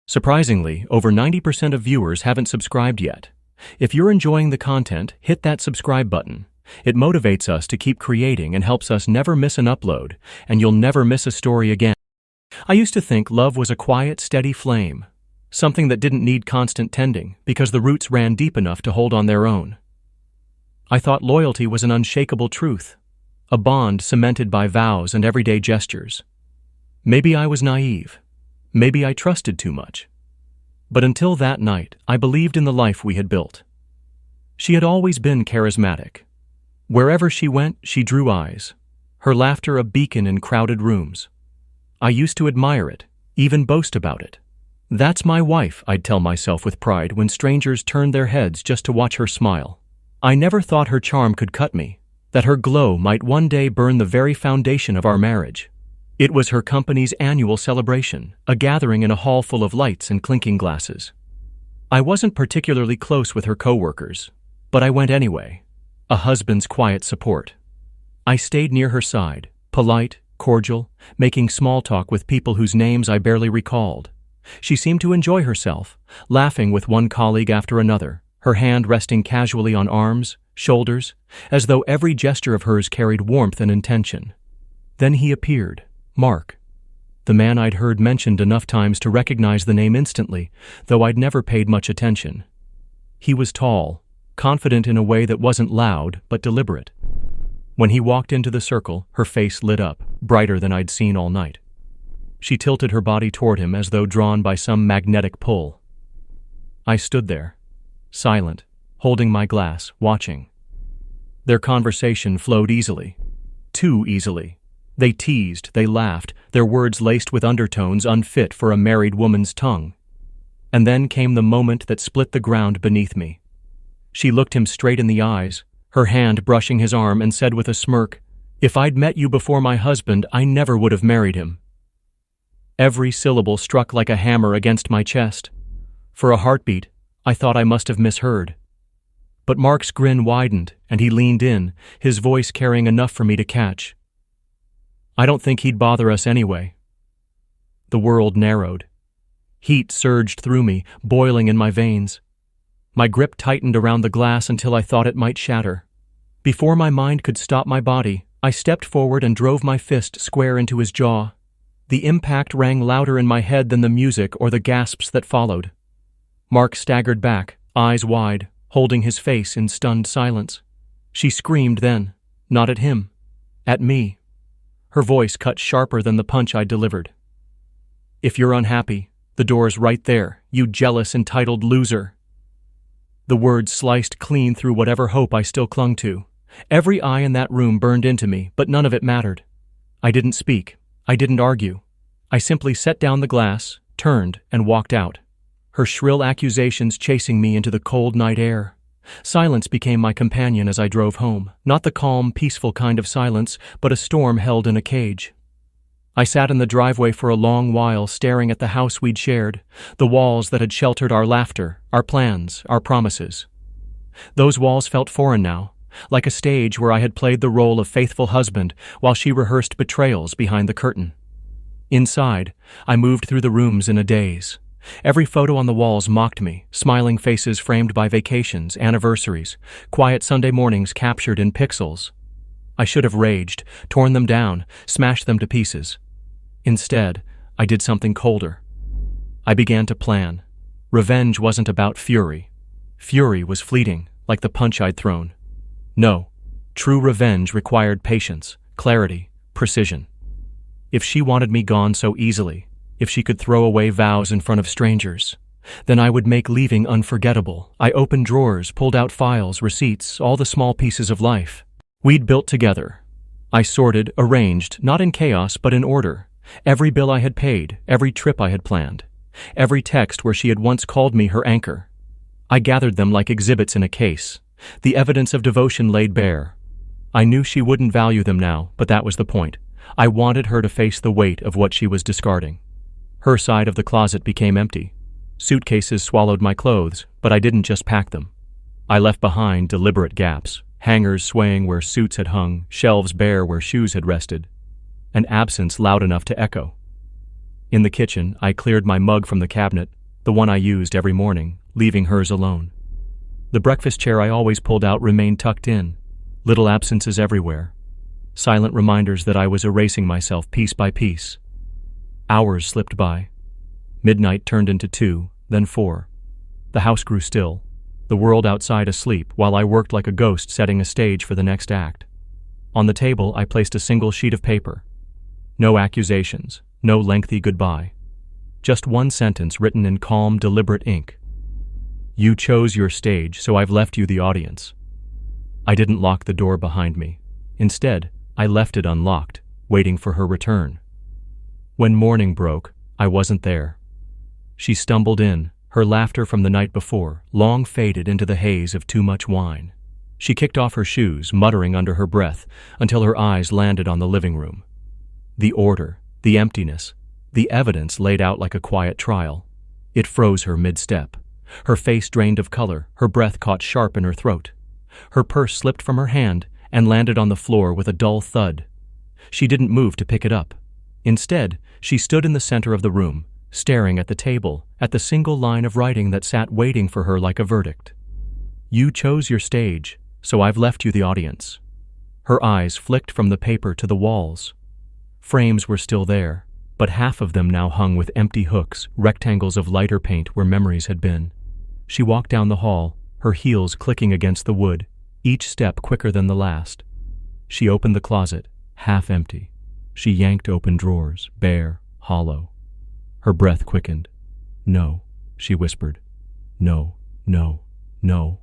Surprisingly, over 90% of viewers haven't subscribed yet. If you're enjoying the content, hit that subscribe button. It motivates us to keep creating and helps us never miss an upload, and you'll never miss a story again. I used to think love was a quiet, steady flame, something that didn't need constant tending because the roots ran deep enough to hold on their own. I thought loyalty was an unshakable truth, a bond cemented by vows and everyday gestures. Maybe I was naive. Maybe I trusted too much. But until that night, I believed in the life we had built. She had always been charismatic. Wherever she went, she drew eyes, her laughter a beacon in crowded rooms. I used to admire it, even boast about it. That's my wife, I'd tell myself with pride when strangers turned their heads just to watch her smile. I never thought her charm could cut me, that her glow might one day burn the very foundation of our marriage. It was her company's annual celebration, a gathering in a hall full of lights and clinking glasses. I wasn't particularly close with her coworkers, but I went anyway, a husband's quiet support. I stayed near her side, polite, cordial, making small talk with people whose names I barely recalled. She seemed to enjoy herself, laughing with one colleague after another, her hand resting casually on arms, shoulders, as though every gesture of hers carried warmth and intention. Then he appeared, Mark, the man I'd heard mentioned enough times to recognize the name instantly, though I'd never paid much attention. He was tall, confident in a way that wasn't loud but deliberate. When he walked into the circle, her face lit up, brighter than I'd seen all night. She tilted her body toward him as though drawn by some magnetic pull. I stood there, silent, holding my glass, watching. Their conversation flowed easily, too easily. They teased, they laughed, their words laced with undertones unfit for a married woman's tongue. And then came the moment that split the ground beneath me. She looked him straight in the eyes, her hand brushing his arm, and said with a smirk, "If I'd met you before my husband, I never would have married him." Every syllable struck like a hammer against my chest. For a heartbeat, I thought I must have misheard. But Mark's grin widened, and he leaned in, his voice carrying enough for me to catch. I don't think he'd bother us anyway. The world narrowed. Heat surged through me, boiling in my veins. My grip tightened around the glass until I thought it might shatter. Before my mind could stop my body, I stepped forward and drove my fist square into his jaw. The impact rang louder in my head than the music or the gasps that followed. Mark staggered back, eyes wide, holding his face in stunned silence. She screamed then, not at him, at me. Her voice cut sharper than the punch I delivered. "If you're unhappy, the door's right there, you jealous, entitled loser." The words sliced clean through whatever hope I still clung to. Every eye in that room burned into me, but none of it mattered. I didn't speak. I didn't argue. I simply set down the glass, turned, and walked out, her shrill accusations chasing me into the cold night air. Silence became my companion as I drove home, not the calm, peaceful kind of silence, but a storm held in a cage. I sat in the driveway for a long while, staring at the house we'd shared, the walls that had sheltered our laughter, our plans, our promises. Those walls felt foreign now, like a stage where I had played the role of faithful husband while she rehearsed betrayals behind the curtain. Inside, I moved through the rooms in a daze. Every photo on the walls mocked me, smiling faces framed by vacations, anniversaries, quiet Sunday mornings captured in pixels. I should have raged, torn them down, smashed them to pieces. Instead, I did something colder. I began to plan. Revenge wasn't about fury. Fury was fleeting, like the punch I'd thrown. No, true revenge required patience, clarity, precision. If she wanted me gone so easily, if she could throw away vows in front of strangers, then I would make leaving unforgettable. I opened drawers, pulled out files, receipts, all the small pieces of life we'd built together. I sorted, arranged, not in chaos but in order. Every bill I had paid, every trip I had planned, every text where she had once called me her anchor. I gathered them like exhibits in a case, the evidence of devotion laid bare. I knew she wouldn't value them now, but that was the point. I wanted her to face the weight of what she was discarding. Her side of the closet became empty. Suitcases swallowed my clothes, but I didn't just pack them. I left behind deliberate gaps, hangers swaying where suits had hung, shelves bare where shoes had rested, an absence loud enough to echo. In the kitchen, I cleared my mug from the cabinet, the one I used every morning, leaving hers alone. The breakfast chair I always pulled out remained tucked in, little absences everywhere, silent reminders that I was erasing myself piece by piece. Hours slipped by. Midnight turned into 2, then 4. The house grew still, the world outside asleep, while I worked like a ghost setting a stage for the next act. On the table, I placed a single sheet of paper. No accusations, no lengthy goodbye. Just one sentence written in calm, deliberate ink. You chose your stage, so I've left you the audience. I didn't lock the door behind me. Instead, I left it unlocked, waiting for her return. When morning broke, I wasn't there. She stumbled in, her laughter from the night before, long faded into the haze of too much wine. She kicked off her shoes, muttering under her breath, until her eyes landed on the living room. The order, the emptiness, the evidence laid out like a quiet trial. It froze her mid-step. Her face drained of color, her breath caught sharp in her throat. Her purse slipped from her hand and landed on the floor with a dull thud. She didn't move to pick it up. Instead, she stood in the center of the room, staring at the table, at the single line of writing that sat waiting for her like a verdict. You chose your stage, so I've left you the audience. Her eyes flicked from the paper to the walls. Frames were still there, but half of them now hung with empty hooks, rectangles of lighter paint where memories had been. She walked down the hall, her heels clicking against the wood, each step quicker than the last. She opened the closet, half empty. She yanked open drawers, bare, hollow. Her breath quickened. No, she whispered. No, no, no.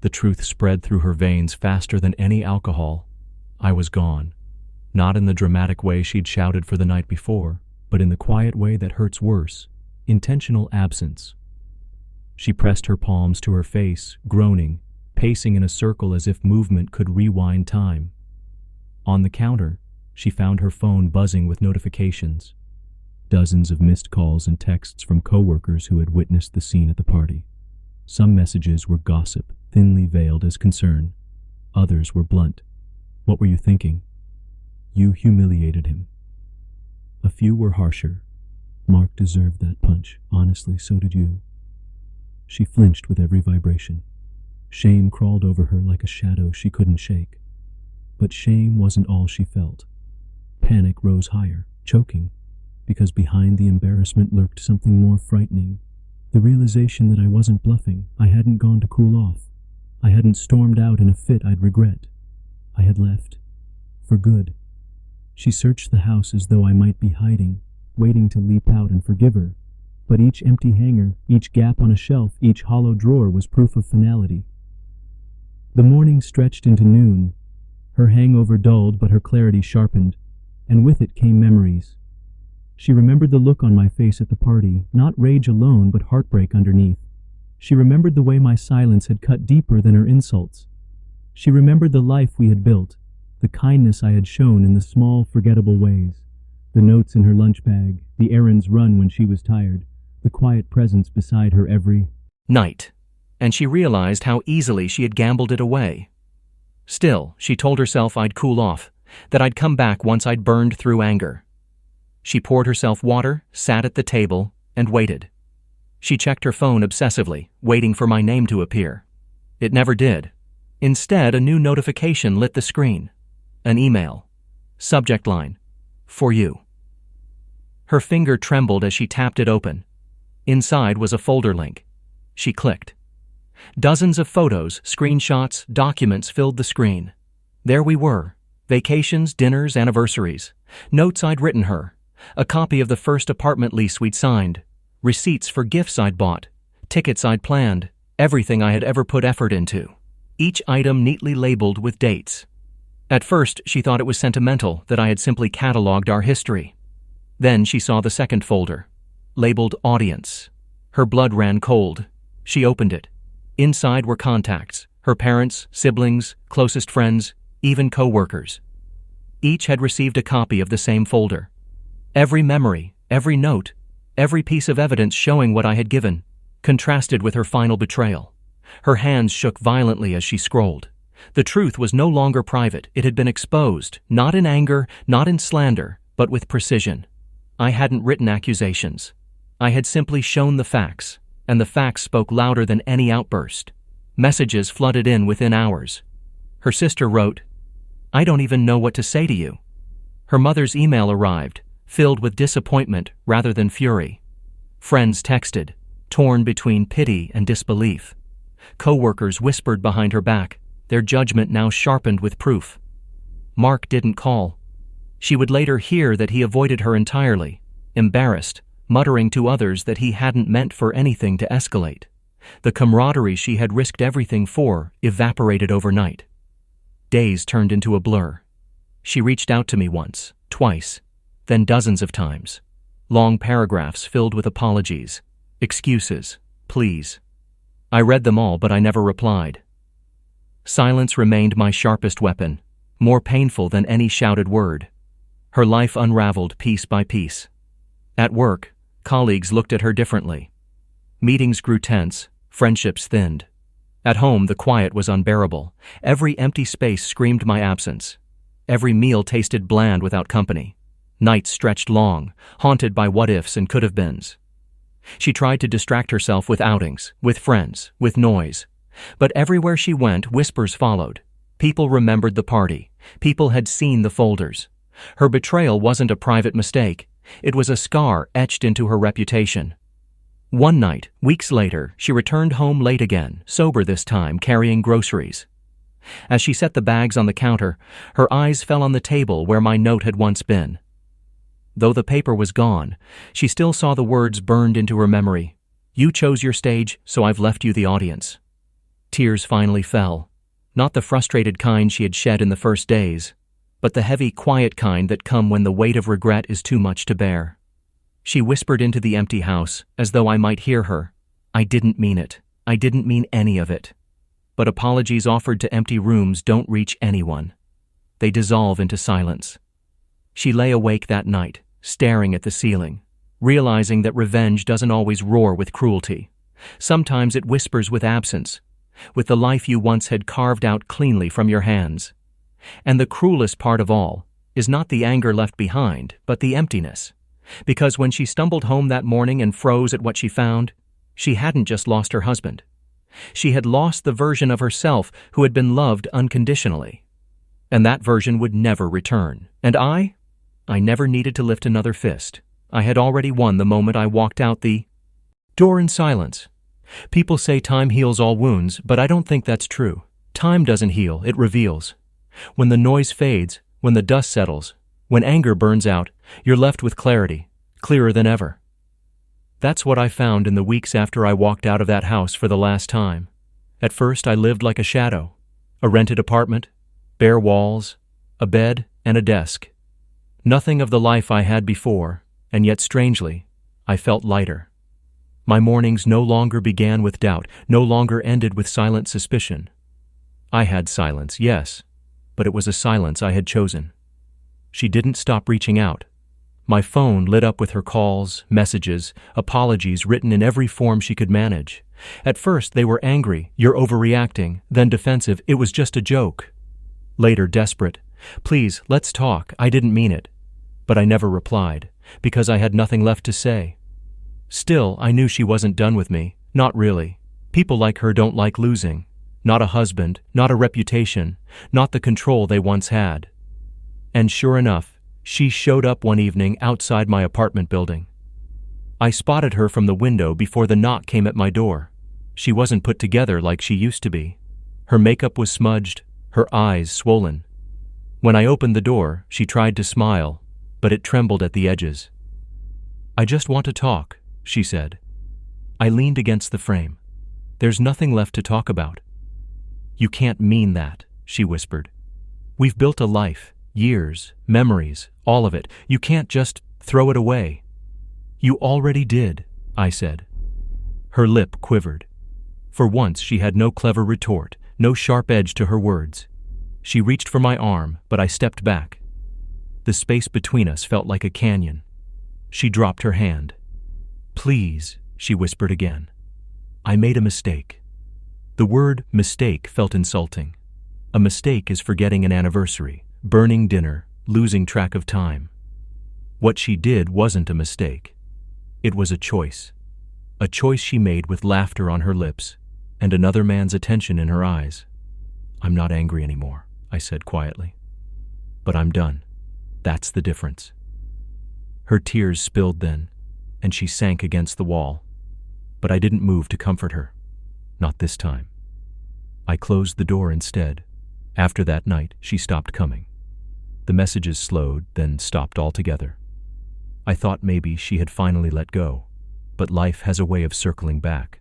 The truth spread through her veins faster than any alcohol. I was gone. Not in the dramatic way she'd shouted for the night before, but in the quiet way that hurts worse, intentional absence. She pressed her palms to her face, groaning, pacing in a circle as if movement could rewind time. On the counter, she found her phone buzzing with notifications. Dozens of missed calls and texts from coworkers who had witnessed the scene at the party. Some messages were gossip, thinly veiled as concern. Others were blunt. What were you thinking? You humiliated him. A few were harsher. Mark deserved that punch. Honestly, so did you. She flinched with every vibration. Shame crawled over her like a shadow she couldn't shake. But shame wasn't all she felt. Panic rose higher, choking, because behind the embarrassment lurked something more frightening. The realization that I wasn't bluffing. I hadn't gone to cool off. I hadn't stormed out in a fit I'd regret. I had left. For good. She searched the house as though I might be hiding, waiting to leap out and forgive her. But each empty hanger, each gap on a shelf, each hollow drawer was proof of finality. The morning stretched into noon. Her hangover dulled, but her clarity sharpened, and with it came memories. She remembered the look on my face at the party, not rage alone, but heartbreak underneath. She remembered the way my silence had cut deeper than her insults. She remembered the life we had built, the kindness I had shown in the small, forgettable ways, the notes in her lunch bag, the errands run when she was tired, the quiet presence beside her every night. And she realized how easily she had gambled it away. Still, she told herself I'd cool off, that I'd come back once I'd burned through anger. She poured herself water, sat at the table, and waited. She checked her phone obsessively, waiting for my name to appear. It never did. Instead, a new notification lit the screen. An email. Subject line: For you. Her finger trembled as she tapped it open. Inside was a folder link. She clicked. Dozens of photos, screenshots, documents filled the screen. There we were. Vacations, dinners, anniversaries. Notes I'd written her. A copy of the first apartment lease we'd signed. Receipts for gifts I'd bought. Tickets I'd planned. Everything I had ever put effort into. Each item neatly labeled with dates. At first, she thought it was sentimental that I had simply cataloged our history. Then she saw the second folder, labeled Audience. Her blood ran cold. She opened it. Inside were contacts, her parents, siblings, closest friends, even co-workers. Each had received a copy of the same folder. Every memory, every note, every piece of evidence showing what I had given, contrasted with her final betrayal. Her hands shook violently as she scrolled. The truth was no longer private. It had been exposed, not in anger, not in slander, but with precision. I hadn't written accusations. I had simply shown the facts, and the facts spoke louder than any outburst. Messages flooded in within hours. Her sister wrote, "I don't even know what to say to you." Her mother's email arrived, filled with disappointment rather than fury. Friends texted, torn between pity and disbelief. Co-workers whispered behind her back, their judgment now sharpened with proof. Mark didn't call. She would later hear that he avoided her entirely, embarrassed, muttering to others that he hadn't meant for anything to escalate. The camaraderie she had risked everything for evaporated overnight. Days turned into a blur. She reached out to me once, twice, then dozens of times. Long paragraphs filled with apologies, excuses, pleas. I read them all, but I never replied. Silence remained my sharpest weapon, more painful than any shouted word. Her life unraveled piece by piece. At work, colleagues looked at her differently. Meetings grew tense, friendships thinned. At home, the quiet was unbearable. Every empty space screamed my absence. Every meal tasted bland without company. Nights stretched long, haunted by what-ifs and could-have-beens. She tried to distract herself with outings, with friends, with noise. But everywhere she went, whispers followed. People remembered the party. People had seen the folders. Her betrayal wasn't a private mistake. It was a scar etched into her reputation. One night, weeks later, she returned home late again, sober this time, carrying groceries. As she set the bags on the counter, her eyes fell on the table where my note had once been. Though the paper was gone, she still saw the words burned into her memory. "You chose your stage, so I've left you the audience." Tears finally fell. Not the frustrated kind she had shed in the first days, but the heavy, quiet kind that come when the weight of regret is too much to bear. She whispered into the empty house, as though I might hear her. "I didn't mean it. I didn't mean any of it." But apologies offered to empty rooms don't reach anyone. They dissolve into silence. She lay awake that night, staring at the ceiling, realizing that revenge doesn't always roar with cruelty. Sometimes it whispers with absence, with the life you once had carved out cleanly from your hands. And the cruelest part of all is not the anger left behind, but the emptiness. Because when she stumbled home that morning and froze at what she found, she hadn't just lost her husband. She had lost the version of herself who had been loved unconditionally. And that version would never return. And I never needed to lift another fist. I had already won the moment I walked out the door in silence. People say time heals all wounds, but I don't think that's true. Time doesn't heal, it reveals. When the noise fades, when the dust settles, when anger burns out, you're left with clarity, clearer than ever. That's what I found in the weeks after I walked out of that house for the last time. At first, I lived like a shadow. A rented apartment, bare walls, a bed, and a desk. Nothing of the life I had before, and yet strangely, I felt lighter. My mornings no longer began with doubt, no longer ended with silent suspicion. I had silence, yes, but it was a silence I had chosen. She didn't stop reaching out. My phone lit up with her calls, messages, apologies written in every form she could manage. At first, they were angry, "You're overreacting," then defensive, "It was just a joke." Later, desperate, "Please, let's talk, I didn't mean it." But I never replied, because I had nothing left to say. Still, I knew she wasn't done with me, not really. People like her don't like losing. Not a husband, not a reputation, not the control they once had. And sure enough, she showed up one evening outside my apartment building. I spotted her from the window before the knock came at my door. She wasn't put together like she used to be. Her makeup was smudged, her eyes swollen. When I opened the door, she tried to smile, but it trembled at the edges. "I just want to talk," she said. I leaned against the frame. "There's nothing left to talk about." "You can't mean that," she whispered. "We've built a life, years, memories, all of it. You can't just throw it away." "You already did," I said. Her lip quivered. For once she had no clever retort, no sharp edge to her words. She reached for my arm, but I stepped back. The space between us felt like a canyon. She dropped her hand. "Please," she whispered again. "I made a mistake." The word mistake felt insulting. A mistake is forgetting an anniversary, burning dinner, losing track of time. What she did wasn't a mistake. It was a choice she made with laughter on her lips and another man's attention in her eyes. "I'm not angry anymore," I said quietly. "But I'm done. That's the difference." Her tears spilled then, and she sank against the wall. But I didn't move to comfort her. Not this time. I closed the door instead. After that night, she stopped coming. The messages slowed, then stopped altogether. I thought maybe she had finally let go, but life has a way of circling back.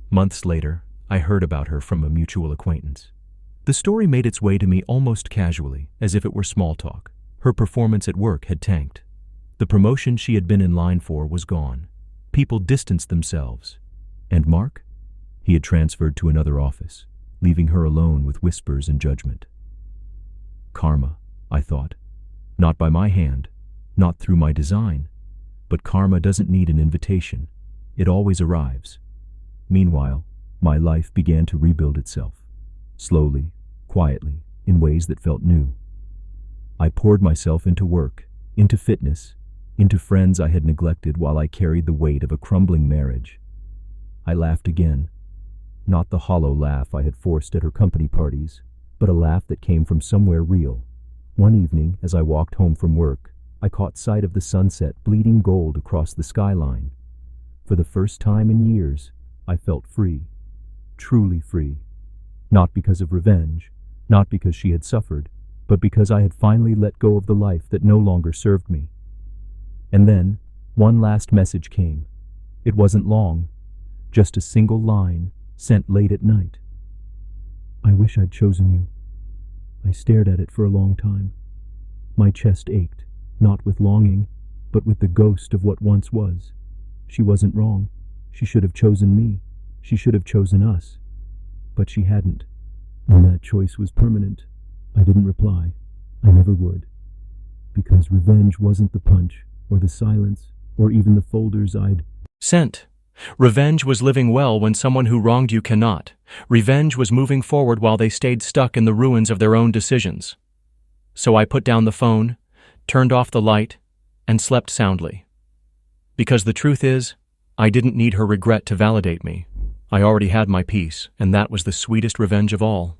Months later, I heard about her from a mutual acquaintance. The story made its way to me almost casually, as if it were small talk. Her performance at work had tanked. The promotion she had been in line for was gone. People distanced themselves. And Mark? He had transferred to another office, leaving her alone with whispers and judgment. Karma, I thought. Not by my hand, not through my design, but karma doesn't need an invitation. It always arrives. Meanwhile, my life began to rebuild itself, slowly, quietly, in ways that felt new. I poured myself into work, into fitness, into friends I had neglected while I carried the weight of a crumbling marriage. I laughed again, not the hollow laugh I had forced at her company parties, but a laugh that came from somewhere real. One evening, as I walked home from work, I caught sight of the sunset bleeding gold across the skyline. For the first time in years, I felt free, truly free. Not because of revenge, not because she had suffered, but because I had finally let go of the life that no longer served me. And then, one last message came. It wasn't long, just a single line, sent late at night. "I wish I'd chosen you." I stared at it for a long time. My chest ached, not with longing, but with the ghost of what once was. She wasn't wrong. She should have chosen me. She should have chosen us. But she hadn't. And that choice was permanent. I didn't reply. I never would. Because revenge wasn't the punch, or the silence, or even the folders I'd sent. Revenge was living well when someone who wronged you cannot. Revenge was moving forward while they stayed stuck in the ruins of their own decisions. So I put down the phone, turned off the light, and slept soundly. Because the truth is, I didn't need her regret to validate me. I already had my peace, and that was the sweetest revenge of all.